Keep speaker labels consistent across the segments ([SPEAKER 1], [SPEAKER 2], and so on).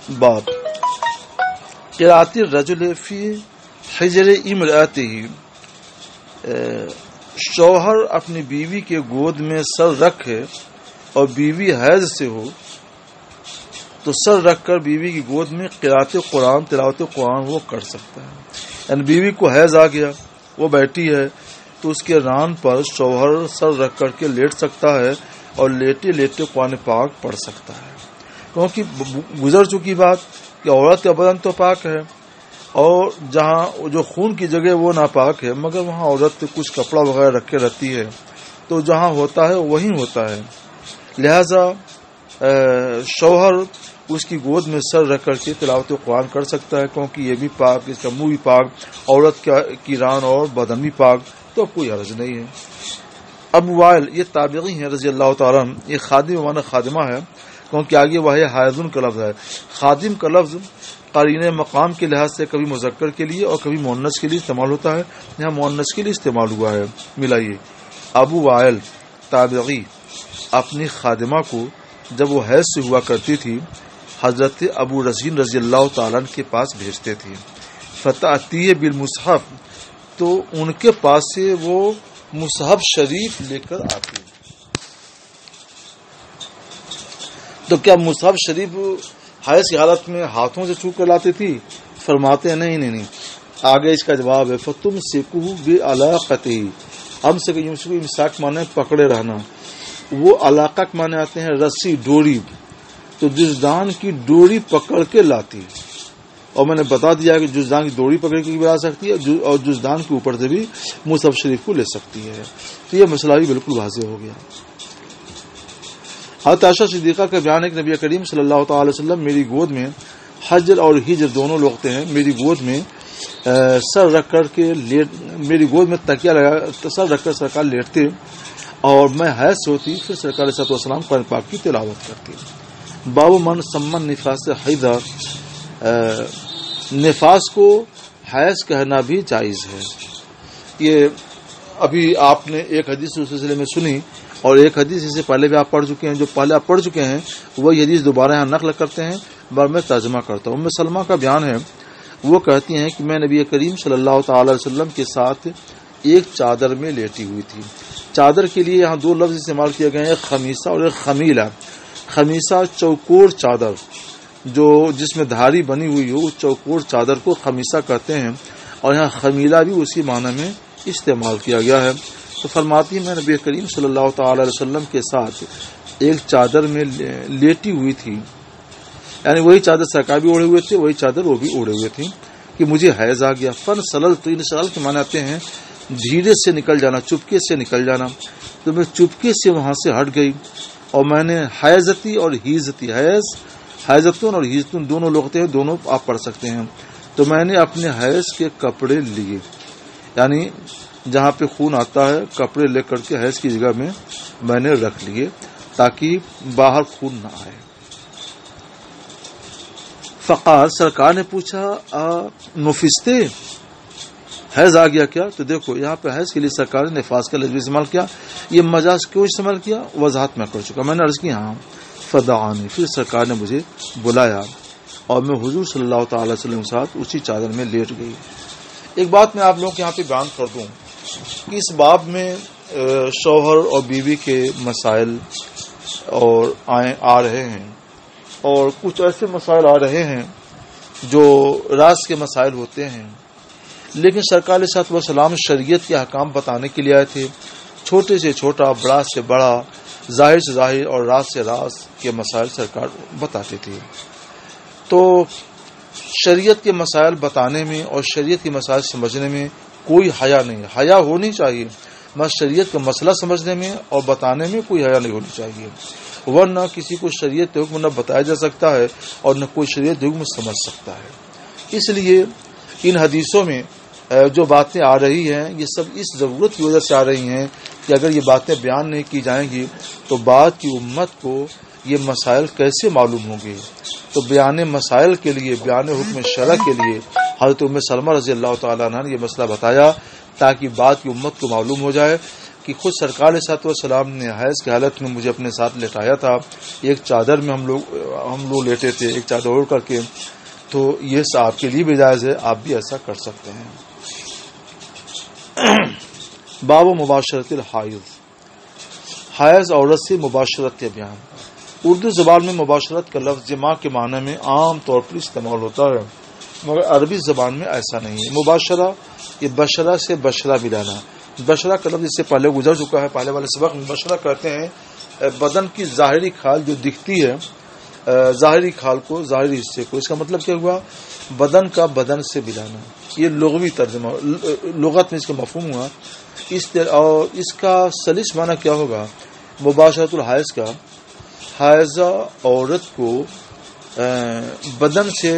[SPEAKER 1] باب قراءت الرجل فی حجر امرأتہ، شوہر اپنی بیوی کے گود میں سر رکھے اور بیوی حیض سے ہو تو سر رکھ کر بیوی کی گود میں قراءت قرآن، تلاوت قرآن وہ کر سکتا ہے. یعنی بیوی کو حیض آ گیا، وہ بیٹھی ہے تو اس کے ران پر شوہر سر رکھ کر کے لیٹ سکتا ہے اور لیٹے لیٹے قرآن پاک پڑھ سکتا ہے، کیونکہ گزر چکی بات کہ عورت کا بدن تو پاک ہے اور جہاں جو خون کی جگہ وہ ناپاک ہے، مگر وہاں عورت کچھ کپڑا وغیرہ رکھے رہتی ہے تو جہاں ہوتا ہے وہیں ہوتا ہے. لہذا شوہر اس کی گود میں سر رکھ کر کے تلاوت قرآن کر سکتا ہے، کیونکہ یہ بھی پاک، اس کا منہ بھی پاک، عورت کی ران اور بدن بھی پاک، تو کوئی حرج نہیں ہے. ابو وائل یہ تابعی ہیں رضی اللہ تعالیٰ عنہ، یہ خادم معنی خادمہ ہے، کیونکہ آگے وہ حائضن کا لفظ ہے. خادم کا لفظ قرینہ مقام کے لحاظ سے کبھی مذکر کے لیے اور کبھی مؤنث کے لیے استعمال ہوتا ہے، یہاں مؤنث کے لیے استعمال ہوا ہے. ملائیے، ابو وائل تابعی اپنی خادمہ کو جب وہ حیض سے ہوا کرتی تھی حضرت ابو رزین رضی اللہ تعالیٰ عنہ کے پاس بھیجتے تھے. فتأتی بالمصحف، تو ان کے پاس سے وہ مصحف شریف لے کر آتی. تو کیا مصحف شریف حیض کی حالت میں ہاتھوں سے چھو کر لاتی تھی؟ فرماتے ہیں نہیں. آگے اس کا جواب ہے فتم سکو بعلاقتہ، ہم سے امساک مانے پکڑے رہنا، وہ علاقہ مانے آتے ہیں رسی، ڈوری، تو جزدان کی ڈوری پکڑ کے لاتی. اور میں نے بتا دیا کہ جزدان کی ڈوری پکڑ کے بھی لا سکتی ہے اور جزدان کے اوپر سے بھی مصحف شریف کو لے سکتی ہے. تو یہ مسئلہ بھی بالکل واضح ہو گیا. حضرت عائشہ صدیقہ کا بیان ہے کہ نبی کریم صلی اللہ تعالی وسلم میری گود میں، حجر اور ہجر دونوں لوگتے ہیں، میری گود میں سر رکھ کر کے میری گود میں تکیہ لگا سر رکھ کر سرکار لیٹتے اور میں حیض سے ہوتی، پھر سرکار صلی اللہ علیہ وسلم قرآن پاک کی تلاوت کرتی. باب من سمن نفاس حیضہ، نفاس کو حیض کہنا بھی جائز ہے. یہ ابھی آپ نے ایک حدیث اس سلسلے میں سنی اور ایک حدیث اس سے پہلے بھی آپ پڑھ چکے ہیں. جو پہلے آپ پڑھ چکے ہیں وہی حدیث دوبارہ یہاں نقل کرتے ہیں، بار میں ترجمہ کرتا ہوں. ام سلمہ کا بیان ہے، وہ کہتی ہیں کہ میں نبی کریم صلی اللہ تعالی وسلم کے ساتھ ایک چادر میں لیٹی ہوئی تھی. چادر کے لیے یہاں دو لفظ استعمال کیے گئے ہیں، ایک خمیصہ اور ایک خمیلہ. خمیصہ چوکور چادر جو جس میں دھاری بنی ہوئی ہو، چوکور چادر کو خمیصہ کہتے ہیں، اور یہاں خمیلہ بھی اسی معنی میں استعمال کیا گیا ہے. تو فرماتی میں نبی کریم صلی اللہ تعالی علیہ وسلم کے ساتھ ایک چادر میں لیٹی ہوئی تھی، یعنی وہی چادر سرکار بھی اوڑھے ہوئے تھے، وہی چادر وہ بھی اوڑھے ہوئے تھی کہ مجھے حیض آ گیا. فن سلل، تو انسلال کے معنی آتے ہیں دھیرے سے نکل جانا، چپکے سے نکل جانا. تو میں چپکے سے وہاں سے ہٹ گئی اور میں نے حیضتی اور ہیزتی، حیضتون اور ہیزتون دونوں لغتیں ہیں، دونوں آپ پڑھ سکتے ہیں. تو میں نے اپنے حیض کے کپڑے لیے، یعنی جہاں پہ خون آتا ہے کپڑے لے کر کے حیض کی جگہ میں نے رکھ لیے تاکہ باہر خون نہ آئے. فقال، سرکار نے پوچھا نفستے، حیض آ گیا کیا؟ تو دیکھو یہاں پہ حیض کے لیے سرکار نے نفاس کا لفظ استعمال کیا. یہ مجاز کیوں استعمال کیا وضاحت میں کر چکا. میں نے عرض کی ہاں. فدعانی، پھر سرکار نے مجھے بلایا اور میں حضور صلی اللہ تعالی وسلم کے ساتھ اسی چادر میں لیٹ گئی. ایک بات میں آپ لوگوں کے یہاں پہ بیان کر دوں کہ اس باب میں شوہر اور بیوی کے مسائل اور آ رہے ہیں، اور کچھ ایسے مسائل آ رہے ہیں جو راز کے مسائل ہوتے ہیں، لیکن سرکار علیہ الصلوۃ والسلام شریعت کے احکام بتانے کے لیے آئے تھے. چھوٹے سے چھوٹا، بڑا سے بڑا، ظاہر سے ظاہر اور راز سے راز کے مسائل سرکار بتاتے تھے. تو شریعت کے مسائل بتانے میں اور شریعت کے مسائل سمجھنے میں کوئی حیا نہیں ہے. حیا ہونی چاہیے، مگر شریعت کا مسئلہ سمجھنے میں اور بتانے میں کوئی حیا نہیں ہونی چاہیے، ورنہ کسی کو شریعت حکم نہ بتایا جا سکتا ہے اور نہ کوئی شریعت حکم سمجھ سکتا ہے. اس لیے ان حدیثوں میں جو باتیں آ رہی ہیں یہ سب اس ضرورت کی وجہ سے آ رہی ہیں کہ اگر یہ باتیں بیان نہیں کی جائیں گی تو بعد کی امت کو یہ مسائل کیسے معلوم ہوں گے. تو بیان مسائل کے لیے، بیان حکم شرع کے لیے حضرت ام سلمہ رضی اللہ تعالیٰ عنہ نے یہ مسئلہ بتایا تاکہ بعد کی امت کو معلوم ہو جائے کہ خود سرکار علیہ الصلوۃ والسلام نے حیض کی حالت میں مجھے اپنے ساتھ لٹایا تھا، ایک چادر میں ہم لوگ لیٹے تھے، ایک چادر اوڑھ کر کے. تو یہ آپ کے لیے بھی جائز ہے، آپ بھی ایسا کر سکتے ہیں. باب مباشرت الحائض، حائض عورت سے مباشرت کے بیان. اردو زبان میں مباشرت کا لفظ جماع کے معنی میں عام طور پر استعمال ہوتا ہے، مگر عربی زبان میں ایسا نہیں ہے. مباشرہ یہ بشرہ سے بشرہ ملانا. بشرہ کا لفظ اس سے پہلے گزر چکا ہے، پہلے والے سبق میں. بشرہ کہتے ہیں بدن کی ظاہری کھال جو دکھتی ہے، ظاہری کھال کو، ظاہری حصے کو. اس کا مطلب کیا ہوا؟ بدن کا بدن سے ملانا. یہ لغوی ترجمہ، لغت میں اس کا مفہوم ہوا. اور اس کا سلیس معنی کیا ہوگا؟ مباشرت الحائض کا، حائضہ عورت کو بدن سے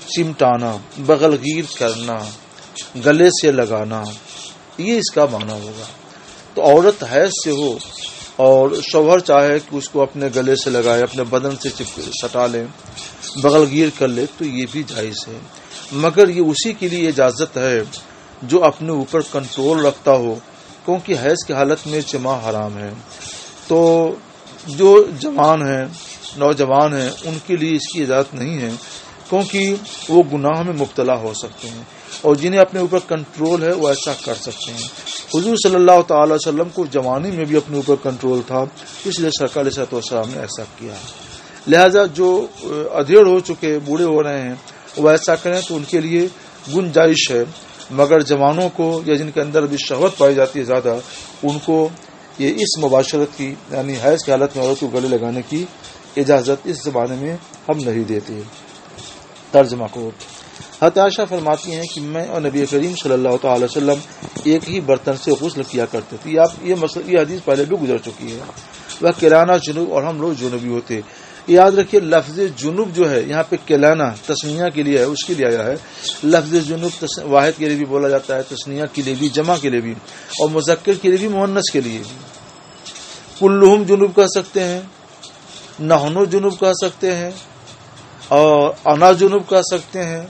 [SPEAKER 1] چمٹانا، بغل گیر کرنا، گلے سے لگانا، یہ اس کا معنی ہوگا. تو عورت حیض سے ہو اور شوہر چاہے کہ اس کو اپنے گلے سے لگائے، اپنے بدن سے سٹا لے، بغل گیر کر لے، تو یہ بھی جائز ہے. مگر یہ اسی کے لیے اجازت ہے جو اپنے اوپر کنٹرول رکھتا ہو، کیونکہ حیض کی حالت میں جماع حرام ہے. تو جو جوان ہیں، نوجوان ہیں، ان کے لیے اس کی اجازت نہیں ہے، کیونکہ وہ گناہ میں مبتلا ہو سکتے ہیں. اور جنہیں اپنے اوپر کنٹرول ہے وہ ایسا کر سکتے ہیں. حضور صلی اللہ تعالی وسلم کو جوانی میں بھی اپنے اوپر کنٹرول تھا، اس لیے سرکار علیہ الصلوۃ والسلام نے ایسا کیا. لہذا جو ادھیڑ ہو چکے، بوڑھے ہو رہے ہیں، وہ ایسا کریں تو ان کے لیے گنجائش ہے. مگر جوانوں کو یا جن کے اندر بھی شہوت پائی جاتی ہے زیادہ، ان کو یہ اس مباشرت کی، یعنی حیض کی حالت میں عورت کو گلے لگانے کی اجازت اس زمانے میں ہم نہیں دیتے. ترجمہ کو حضرت عائشہ فرماتی ہیں کہ میں اور نبی کریم صلی اللہ تعالی وسلم ایک ہی برتن سے غسل کیا کرتے تھے. یہ حدیث پہلے بھی گزر چکی ہے. وہ کلانا جنوب اور ہم لوگ جنوبی ہوتے. یاد رکھیے لفظ جنوب جو ہے یہاں پہ کلانا تسنیہ کے لیے ہے، اس کے لیے آیا ہے. لفظ جنوب واحد کے لیے بھی بولا جاتا ہے، تسنیہ کے لیے بھی، جمع کے لیے بھی، اور مذکر کے لیے بھی، مؤنث کے لیے بھی. کلہم جنوب کہہ سکتے ہیں، نحنو جنوب کہہ سکتے ہیں، اور انا جنوب کہہ سکتے ہیں،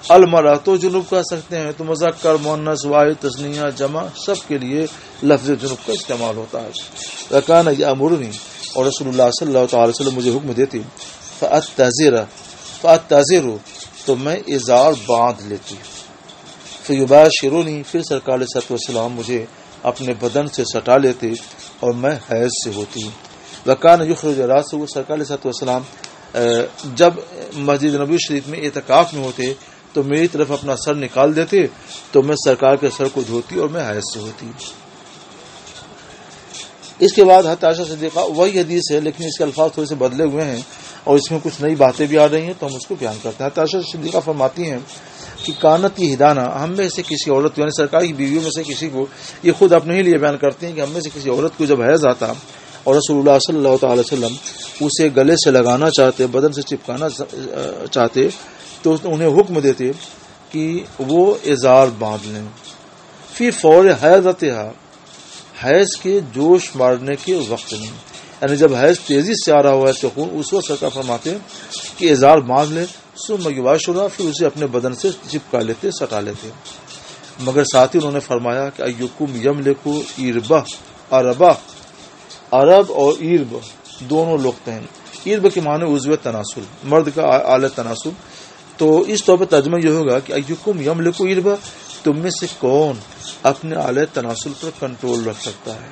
[SPEAKER 1] المراتو جنوب کہہ سکتے ہیں. تو مذکر، مؤنث، واحد، تسنیہ، جمع سب کے لیے لفظ جنوب کا استعمال ہوتا ہے. وکان یامرنی، اور رسول اللہ صلی اللہ تعالی وسلم مجھے حکم دیتی، فاتزر، تو میں ازار باندھ لیتی. فیباشرونی، پھر سرکار علیہ الصلوۃ والسلام مجھے اپنے بدن سے سٹا لیتے اور میں حیض سے ہوتی. وکان یخرج راسہ، سرکار علیہ الصلوۃ والسلام جب مسجد نبوی شریف میں اعتکاف میں ہوتے تو میری طرف اپنا سر نکال دیتے تو میں سرکار کے سر کو دھوتی اور میں حیض سے ہوتی. اس کے بعد حضرت عائشہ صدیقہ، وہی حدیث ہے لیکن اس کے الفاظ تھوڑے سے بدلے ہوئے ہیں اور اس میں کچھ نئی باتیں بھی آ رہی ہیں، تو ہم اس کو بیان کرتے ہیں. حضرت عائشہ صدیقہ فرماتی ہیں کہ کانت کی ہدانہ، ہم میں سے کسی عورت، یعنی سرکار کی بیویوں میں سے کسی کو، یہ خود اپنے ہی لیے بیان کرتے ہیں کہ ہم میں سے کسی عورت کو جب حیض آتا اور رسول اللہ صلی اللہ تعالی وسلم اسے گلے سے لگانا چاہتے، بدن سے چپکانا چاہتے، تو انہیں حکم دیتے کہ وہ ازار باندھ لیں. فی فور حیضتھا، حیض کے جوش مارنے کے وقت میں، یعنی جب حیض تیزی سے آ رہا ہوا ہے تو خون، اس وقت سرکار فرماتے کہ ازار باندھ لیں. ثم یباشرھا، پھر اسے اپنے بدن سے چپکا لیتے، سٹا لیتے. مگر ساتھ ہی انہوں نے فرمایا کہ ایکم یملک ایربہ، عرب اور ایرب دونوں لغتیں ہیں. ایرب کے معنی عضو تناسل، مرد کا آلہ تناسل. تو اس طور پر ترجمہ یہ ہوگا کہ ایکم یملک ایربہ، تم میں سے کون اپنے آلہ تناسل پر کنٹرول رکھ سکتا ہے.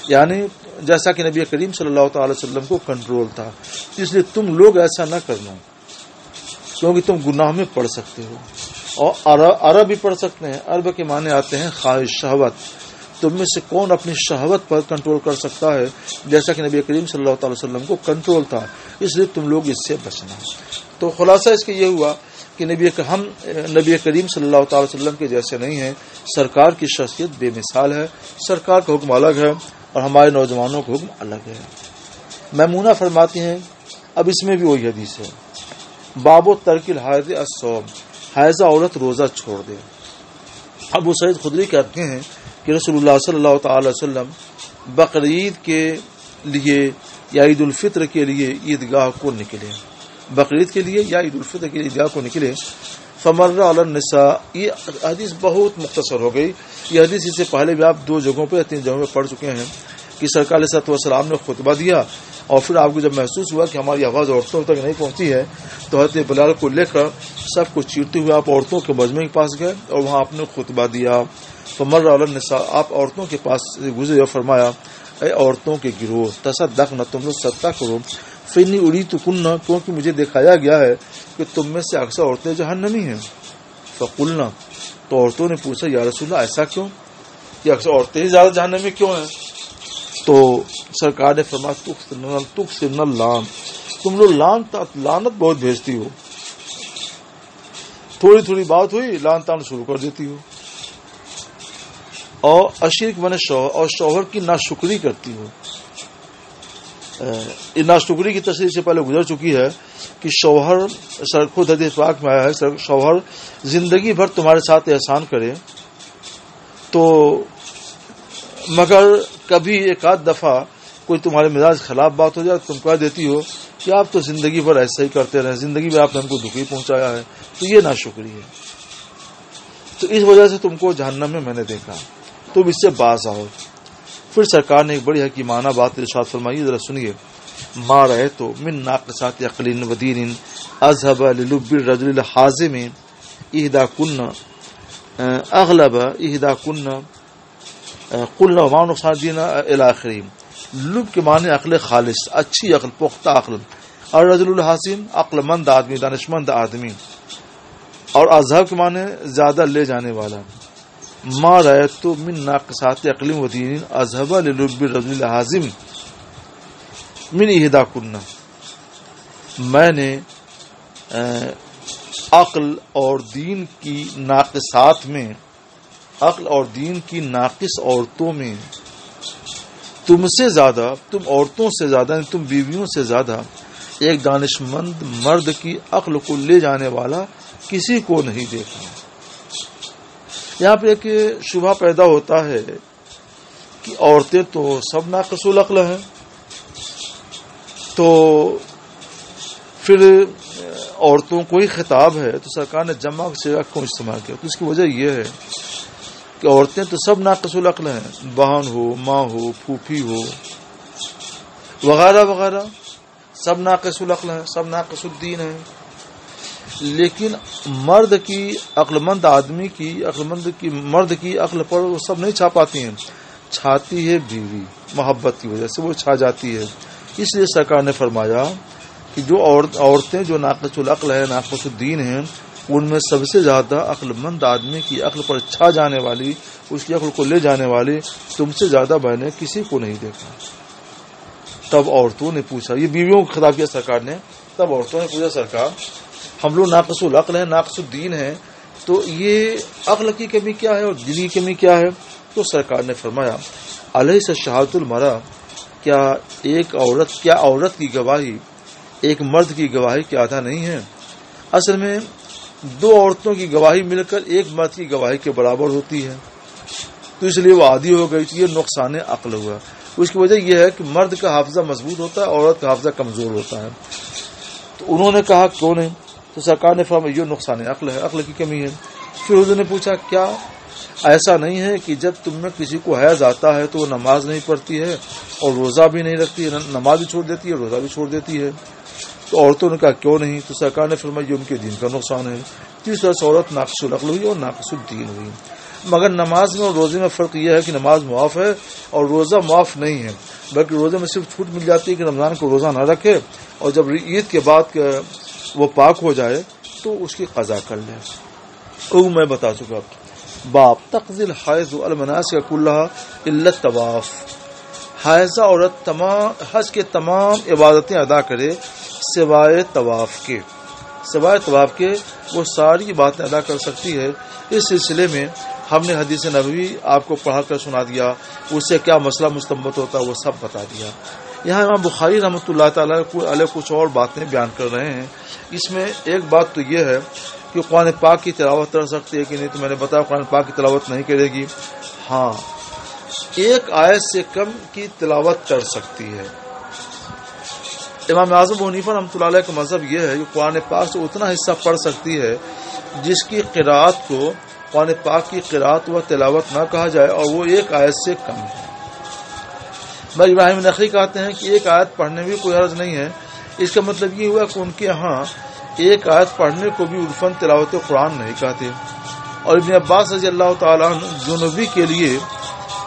[SPEAKER 1] یعنی جیسا کہ نبی کریم صلی اللہ تعالی وسلم کو کنٹرول تھا، اس لیے تم لوگ ایسا نہ کرنا، کیونکہ تم گناہ میں پڑ سکتے ہو. اور عرب بھی پڑھ سکتے ہیں. عرب کے معنی آتے ہیں خواہش، شہوت. تم میں سے کون اپنی شہوت پر کنٹرول کر سکتا ہے جیسا کہ نبی کریم صلی اللہ تعالی وسلم کو کنٹرول تھا، اس لیے تم لوگ اس سے بچنا. تو خلاصہ اس کے یہ ہوا کہ ہم نبی کریم صلی اللہ تعالی وسلم کے جیسے نہیں ہیں. سرکار کی شخصیت بے مثال ہے، سرکار کا حکم الگ ہے اور ہمارے نوجوانوں کا حکم الگ ہے. میمونہ فرماتی ہیں، اب اس میں بھی وہی حدیث ہے، باب و ترک الحائض الصوم، حائضہ عورت روزہ چھوڑ دے. ابو سعید خدری کہتے ہیں کہ رسول اللہ صلی اللہ تعالی وسلم بقرعید کے لیے یا عید الفطر کے لیے عیدگاہ کو نکلے، بقرعید کے لیے یا عید الفطر کے لیے عیدگاہ کو نکلے. فمر علی النساء، یہ حدیث بہت مختصر ہو گئی. یہ حدیث اس سے پہلے بھی آپ 2 جگہوں پہ 3 جگہوں پہ پڑھ چکے ہیں کہ سرکار علیہ الصلوۃ والسلام نے خطبہ دیا اور پھر آپ کو جب محسوس ہوا کہ ہماری آواز عورتوں تک نہیں پہنچی ہے تو حضرت بلال کو لے کر سب کو چیرتے ہوئے آپ عورتوں کے مجمع کے پاس گئے اور وہاں آپ نے خطبہ دیا. فمر علی النساء، آپ عورتوں کے پاس سے گزرے اور فرمایا اے عورتوں کے گروہ، تصدقن، تم لوگ صدقہ کرو، فانی اریتکن، کیونکہ مجھے دکھایا گیا ہے کہ تم میں سے اکثر عورتیں جہنمی ہیں. فقلنا، تو عورتوں نے پوچھا یا رسول اللہ ایسا کیوں، کہ اکثر عورتیں ہی زیادہ جہنمی کیوں ہیں؟ تو سرکار نے فرمایا تکثرن اللعن، تم لوگ لعنت بہت بھیجتی ہو، تھوڑی تھوڑی بات ہوئی لعن تان شروع کر دیتی ہو، اور اشرک بنے شوہر، اور شوہر کی ناشکری کرتی ہو. ناشکری کی تشریح سے پہلے گزر چکی ہے کہ شوہر، خود حدیث پاک میں آیا ہے، شوہر زندگی بھر تمہارے ساتھ احسان کرے تو مگر کبھی ایک آدھ دفعہ کوئی تمہارے مزاج خلاف بات ہو جائے تم کہہ دیتی ہو کہ آپ تو زندگی بھر ایسا ہی کرتے رہے، زندگی میں آپ نے ہم کو دکھی پہنچایا ہے، تو یہ ناشکری ہے، تو اس وجہ سے تم کو جہنم میں نے دیکھا، تم اس سے باز آؤ. پھر سرکار نے ایک بڑی حکیمانہ بات ارشاد فرمائی، ذرا سنیے. ما رأیت من ناقصات عقل و دین اذهب للب الرجل الحازم احداکن اغلب احداکن قلنا وما نقصان دین الی آخرین. لب کے معنی عقل خالص، اچھی عقل، پختہ عقل، اور رجل الحازم عقل مند آدمی، دانشمند آدمی، اور اذهب کے معنی زیادہ لے جانے والا. ما رأیت من ناقصات عقل و دین اذهب للب الرجل الحازم من احداکن، میں نے عقل اور دین کی ناقصات میں، عقل اور دین کی ناقص عورتوں میں تم سے زیادہ، تم عورتوں سے زیادہ، تم بیویوں سے زیادہ ایک دانشمند مرد کی عقل کو لے جانے والا کسی کو نہیں دیکھا. یہاں پہ ایک شبہ پیدا ہوتا ہے کہ عورتیں تو سب ناقص العقل ہیں، تو پھر عورتوں کو ہی خطاب ہے تو سرکار نے جمع صیغہ کیوں استعمال کیا؟ تو اس کی وجہ یہ ہے کہ عورتیں تو سب ناقص العقل ہیں، بہن ہو، ماں ہو، پھوپھی ہو، وغیرہ وغیرہ، سب ناقص العقل ہیں، سب ناقص الدین ہیں. لیکن مرد کی عقل مند آدمی کی، مرد کی عقل پر وہ سب نہیں چھا پاتی ہیں، چھاتی ہے بیوی، محبت کی وجہ سے وہ چھا جاتی ہے. اس لیے سرکار نے فرمایا کہ جو عورتیں جو ناقص العقل ہے، ناقص الدین ہیں، ان میں سب سے زیادہ عقل مند آدمی کی عقل پر چھا جانے والی، اس کی عقل کو لے جانے والی تم سے زیادہ بہنیں کسی کو نہیں دیکھا. تب عورتوں نے پوچھا، یہ بیویوں کو خطاب کیا سرکار نے، تب عورتوں نے پوچھا سرکار ہم لوگ ناقص العقل ہیں، ناقص الدین ہیں، تو یہ عقل کی کمی کیا ہے اور دین کی کمی کیا ہے؟ تو سرکار نے فرمایا الیس شہادۃ المرأة، کیا عورت کی گواہی ایک مرد کی گواہی کے آدھا نہیں ہے؟ اصل میں 2 عورتوں کی گواہی مل کر ایک مرد کی گواہی کے برابر ہوتی ہے، تو اس لیے وہ عادی ہو گئی تھی، یہ نقصان عقل ہوا. اس کی وجہ یہ ہے کہ مرد کا حافظہ مضبوط ہوتا ہے، عورت کا حافظہ کمزور ہوتا ہے. تو انہوں نے کہا کیوں نہیں؟ تو سرکار نے فرمایا یہ نقصان عقل ہے، عقل کی کمی ہے. پھر حضور نے پوچھا کیا ایسا نہیں ہے کہ جب تم میں کسی کو حیض آتا ہے تو وہ نماز نہیں پڑھتی ہے اور روزہ بھی نہیں رکھتی ہے، نماز بھی چھوڑ دیتی ہے، روزہ بھی چھوڑ دیتی ہے؟ تو عورتوں نے کہا کیوں نہیں؟ تو سرکار نے فرمایا یہ ان کے دین کا نقصان ہے. اس طرح سے عورت ناقص العقل ہوئی اور ناقص الدین ہوئی. مگر نماز میں اور روزے میں فرق یہ ہے کہ نماز معاف ہے اور روزہ معاف نہیں ہے، بلکہ روزے میں صرف چھوٹ مل جاتی ہے کہ رمضان کو روزہ نہ رکھے اور جب عید کے بعد وہ پاک ہو جائے تو اس کی قضا کر لے. میں بتا چکا. باب تقضی الحائض المناسک کلھا الا الطواف، حائضہ عورت حج کے تمام عبادتیں ادا کرے سوائے طواف کے وہ ساری باتیں ادا کر سکتی ہے. اس سلسلے میں ہم نے حدیث نبوی آپ کو پڑھا کر سنا دیا، اس سے کیا مسئلہ مستنبط ہوتا ہے وہ سب بتا دیا. یہاں امام بخاری رحمۃ اللہ تعالی علیہ کچھ اور باتیں بیان کر رہے ہیں. اس میں ایک بات تو یہ ہے کہ قرآن پاک کی تلاوت کر سکتی ہے کہ نہیں، تو میں نے بتایا قرآن پاک کی تلاوت نہیں کرے گی. ہاں، ایک آیت سے کم کی تلاوت کر سکتی ہے. امام اعظم ابو حنیفہ رحمۃ اللہ علیہ کا مذہب یہ ہے کہ قرآن پاک سے اتنا حصہ پڑھ سکتی ہے جس کی قرات کو قرآن پاک کی قرات و تلاوت نہ کہا جائے اور وہ ایک آیت سے کم ہے. بھائی ابراہیم نخعی کہتے ہیں کہ ایک آیت پڑھنے میں کوئی حرج نہیں ہے. اس کا مطلب یہ ہوا کہ ان کے ہاں ایک آیت پڑھنے کو بھی عرفاً تلاوت قرآن نہیں کہتے. اور ابن عباس رضی اللہ تعالیٰ عنہ جنوبی کے لیے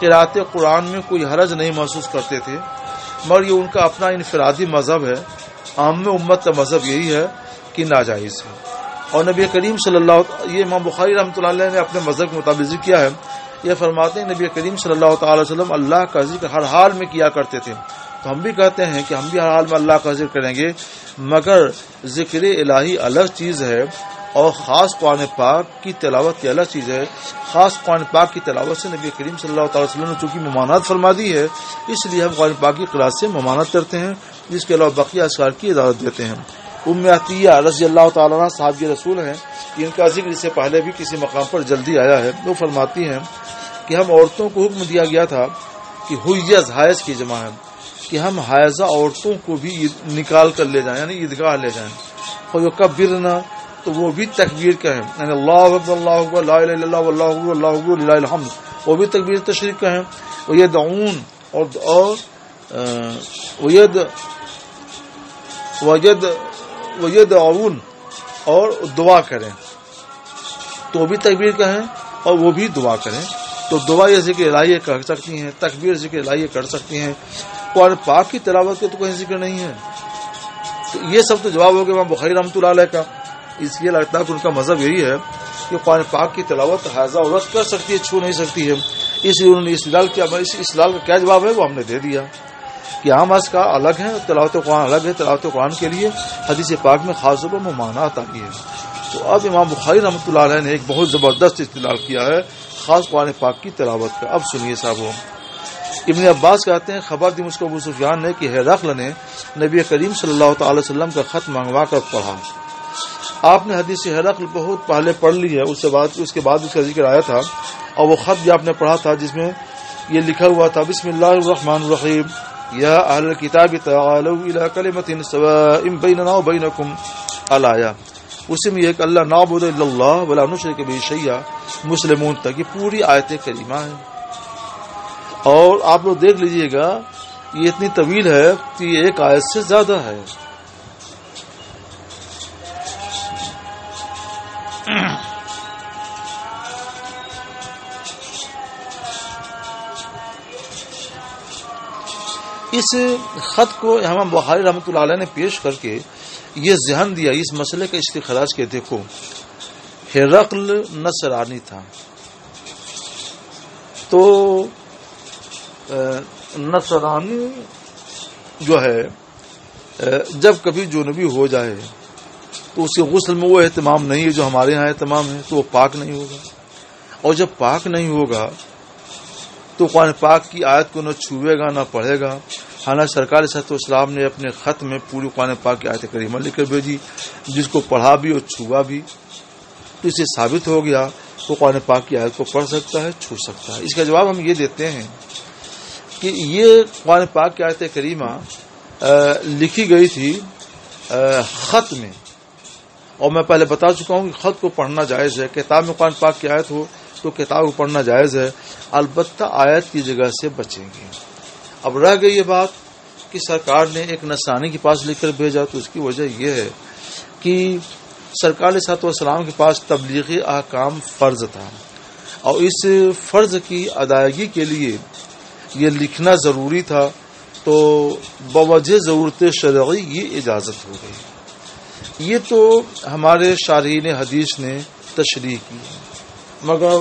[SPEAKER 1] قرات قرآن میں کوئی حرج نہیں محسوس کرتے تھے، مگر یہ ان کا اپنا انفرادی مذہب ہے. عام امت کا مذہب یہی ہے کہ ناجائز ہے. اور نبی کریم صلی اللہ یہ امام بخاری رحمۃ اللہ علیہ نے اپنے مذہب کے مطابق ذکر کیا ہے. یہ فرماتے ہیں نبی کریم صلی اللہ تعالی وسلم اللہ کا ذکر ہر حال میں کیا کرتے تھے. تو ہم بھی کہتے ہیں کہ ہم بھی ہر حال میں اللہ کا ذکر کریں گے، مگر ذکر الہی الگ چیز ہے اور خاص قرآن پاک کی تلاوت کی الگ چیز ہے. خاص قرآن پاک کی تلاوت سے نبی کریم صلی اللہ تعالی وسلم نے چونکہ ممانعت فرما دی ہے، اس لیے ہم قرآن پاک کی قرات سے ممانعت کرتے ہیں، جس کے علاوہ بقیہ اذکار کی اجازت دیتے ہیں. ام عطیہ رضی اللہ تعالیٰ عنہ صحابی رسول ہیں، ان کا ذکر اس سے پہلے بھی کسی مقام پر جلدی آیا ہے. وہ فرماتی ہیں کہ ہم عورتوں کو حکم دیا گیا تھا کہ حیض حائض کی جمع ہے کہ ہم حائضہ عورتوں کو بھی نکال کر لے جائیں، یعنی عیدگاہ لے جائیں. فیکبرنا تو وہ بھی تکبیر کہیں، یعنی اللہ اکبر اللہ اکبر لا الہ الا اللہ واللہ اکبر اللہ اکبر للہ الحمد، وہ بھی تکبیر تشریق کہیں. ویدعون ویدعون اور دعا کریں تو بھی تکبیر کہیں اور وہ بھی دعا کریں. تو دعا یہ ذکر الہی کر سکتی ہیں، تکبیر ذکر الہی کر سکتی ہیں. قرآن پاک کی تلاوت کے تو کوئی ذکر نہیں ہے. تو یہ سب تو جواب ہو گیا امام بخاری رحمۃ اللہ علیہ کا. اس لیے لگتا ہے کہ ان کا مذہب یہی ہے کہ قرآن پاک کی تلاوت حائضہ عورت کر سکتی ہے، چھو نہیں سکتی ہے. اس لیے انہوں نے استدلال کیا. اس استدلال کا کیا جواب ہے وہ ہم نے دے دیا کہ عام از کا الگ ہے، تلاوت قرآن الگ ہے. تلاوت قرآن کے لیے حدیث پاک میں خاص طور پر ممانعت آئی ہے. تو اب امام بخاری رحمۃ اللہ علیہ نے ایک بہت زبردست استدلال کیا ہے خاص قرآن پاک کی تلاوت کا. اب سنیے صاحب. ابن عباس کہتے ہیں خبر دی مجھ کو ابو سفیان نے کہ ہرقل نے نبی کریم صلی اللہ تعالی وسلم کا خط منگوا کر پڑھا. آپ نے حدیث ہرقل بہت پہلے پڑھ لی ہے، اس کے بعد اس کا ذکر آیا تھا. اور وہ خط بھی آپ نے پڑھا تھا جس میں یہ لکھا ہوا تھا بسم اللہ الرحمن الرحیم یا اہل الکتاب تعالوا الی کلمۃ سواء بیننا وبینکم الآیہ. اسی میں ایک اللہ نعبد الا اللہ ولا نشرک بہ شیئا مسلمون تک یہ پوری آیت کریمہ ہے. اور آپ لوگ دیکھ لیجئے گا یہ اتنی طویل ہے کہ یہ ایک آیت سے زیادہ ہے. اس خط کو امام بخاری رحمۃ اللہ علیہ نے پیش کر کے یہ ذہن دیا اس مسئلے کا استخراج کے دیکھو ہرقل نصرانی تھا تو نصرانی جو ہے جب کبھی جنوبی ہو جائے تو اس کے غسل میں وہ اہتمام نہیں ہے جو ہمارے ہاں اہتمام ہے، تو وہ پاک نہیں ہوگا. اور جب پاک نہیں ہوگا تو قرآن پاک کی آیت کو نہ چھوئے گا نہ پڑھے گا. حالانکہ سرکار صلی اللہ علیہ وسلم نے اپنے خط میں پوری قرآن پاک کی آیت کریمہ لکھ کر بھیجی جس کو پڑھا بھی اور چھوا بھی. تو اسے ثابت ہو گیا وہ قرآن پاک کی آیت کو پڑھ سکتا ہے، چھو سکتا ہے. اس کا جواب ہم یہ دیتے ہیں کہ یہ قرآن پاک کی آیت کریمہ لکھی گئی تھی خط میں، اور میں پہلے بتا چکا ہوں کہ خط کو پڑھنا جائز ہے. کتاب میں قرآن پاک کی آیت ہو تو کتاب کو پڑھنا جائز ہے، البتہ آیت کی جگہ سے بچیں گے. اب رہ گئی یہ بات کہ سرکار نے ایک نصرانی کے پاس لکھ کر بھیجا، تو اس کی وجہ یہ ہے کہ سرکار صلی اللہ علیہ وسلم کے پاس تبلیغی احکام فرض تھا اور اس فرض کی ادائیگی کے لیے یہ لکھنا ضروری تھا. تو بوجہ ضرورت شرعی یہ اجازت ہو گئی. یہ تو ہمارے شارحین حدیث نے تشریح کی. مگر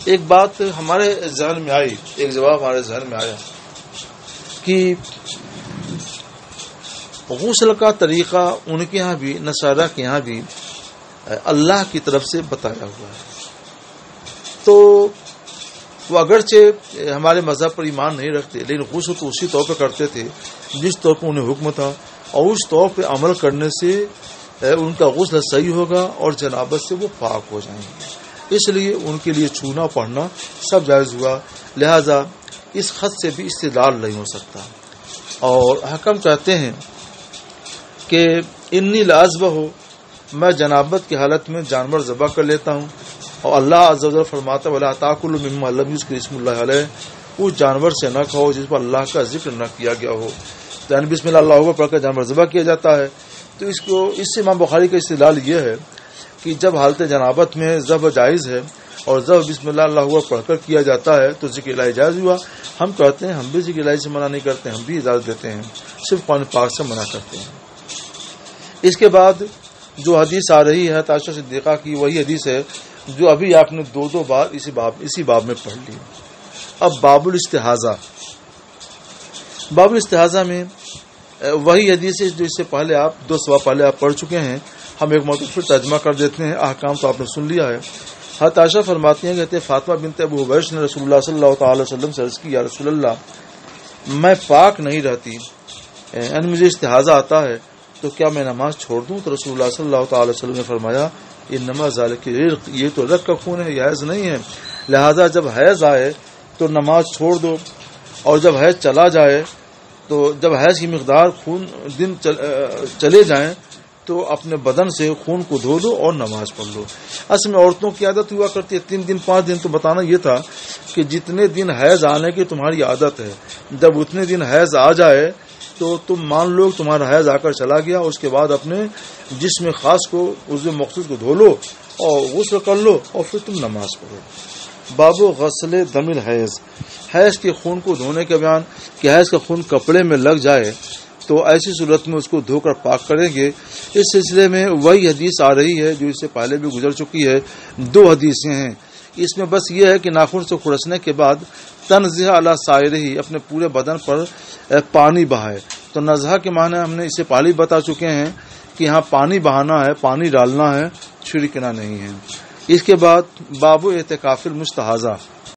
[SPEAKER 1] ایک بات ہمارے ذہن میں آئی، ایک جواب ہمارے ذہن میں آیا کہ غسل کا طریقہ ان کے ہاں بھی نصارہ کے ہاں بھی اللہ کی طرف سے بتایا ہوا ہے. تو وہ اگرچہ ہمارے مذہب پر ایمان نہیں رکھتے لیکن غسل تو اسی طور پہ کرتے تھے جس طور پہ انہیں حکم تھا، اور اس طور پہ عمل کرنے سے ان کا غسل صحیح ہوگا اور جنابت سے وہ پاک ہو جائیں گے. اس لیے ان کے لیے چھونا پڑھنا سب جائز ہوا. لہذا اس خط سے بھی استدلال نہیں ہو سکتا. اور حکم کہتے ہیں کہ انی لازبہ ہو، میں جنابت کی حالت میں جانور ذبح کر لیتا ہوں، اور اللہ عز و جل فرماتا ہے وَلَا تَأْكُلُوا مِمَّا لَمْ يُذْكَرِ اسْمُ اللَّهِ عَلَيْهِ، اس جانور سے نہ کھاؤ جس پر اللہ کا ذکر نہ کیا گیا ہو. یعنی بسم اللہ اللہ اکبر پڑھ کر جانور ذبح کیا جاتا ہے. تو اس سے امام بخاری کا استدلال یہ ہے کہ جب حالت جنابت میں ذبح جائز ہے اور ذبح بسم اللہ اللہ اکبر پڑھ کر کیا جاتا ہے تو ذکر الہی جائز ہوا. ہم کہتے ہیں ہم بھی ذکر الہی سے منع نہیں کرتے، ہم بھی اجازت دیتے ہیں، صرف قرآن پاک سے منع کرتے ہیں. اس کے بعد جو حدیث آ رہی ہے عائشہ صدیقہ کی، وہی حدیث ہے جو ابھی آپ نے دو بار اسی باب میں پڑھ لی. اب باب الاستحاضہ. باب الاستحاضہ میں وہی حدیث ہے جو اس سے پہلے آپ 2 سوا پہلے آپ پڑھ چکے ہیں. ہم ایک مرتبہ پھر ترجمہ کر دیتے ہیں، احکام تو آپ نے سن لیا ہے. حضرت عائشہ فرماتی ہیں، کہتے ہیں فاطمہ بنت ابو حبیش نے رسول اللہ صلی اللہ تعالی وسلم سے عرض کی، یا رسول اللہ میں پاک نہیں رہتی، یعنی مجھے استحاضہ آتا ہے تو کیا میں نماز چھوڑ دوں؟ تو رسول اللہ صلی اللہ تعالی وسلم نے فرمایا انما ذالک رق، یہ تو رق کا خون ہے، یہ حیض نہیں ہے، لہذا جب حیض آئے تو نماز چھوڑ دو، اور جب حیض چلا جائے تو جب حیض کی مقدار دن چلے جائیں تو اپنے بدن سے خون کو دھو دو اور نماز پڑھ لو. اصل میں عورتوں کی عادت ہوا کرتی ہے 3 دن 5 دن. تو بتانا یہ تھا کہ جتنے دن حیض آنے کی تمہاری عادت ہے، جب اتنے دن حیض آ جائے تو تم مان لو تمہارا حیض آ کر چلا گیا، اس کے بعد اپنے جسم خاص کو عضو مخصوص کو دھو لو اور غسل کر لو اور پھر تم نماز پڑھو. باب غسل دم الحیض. حیض کے خون کو دھونے کا بیان کہ حیض کا خون کپڑے میں لگ جائے تو ایسی صورت میں اس کو دھو کر پاک کریں گے. اس سلسلے میں وہی حدیث آ رہی ہے جو اس سے پہلے بھی گزر چکی ہے. 2 حدیثیں ہیں. اس میں بس یہ ہے کہ ناخن سے کھرچنے کے بعد تنزیہ علی سائرہ، اپنے پورے بدن پر پانی بہائے. تو نزہہ کے معنی ہم نے اسے پہلے بتا چکے ہیں کہ یہاں پانی بہانا ہے، پانی ڈالنا ہے، چھڑکنا نہیں ہے. اس کے بعد باب اعتکاف المستحاضہ.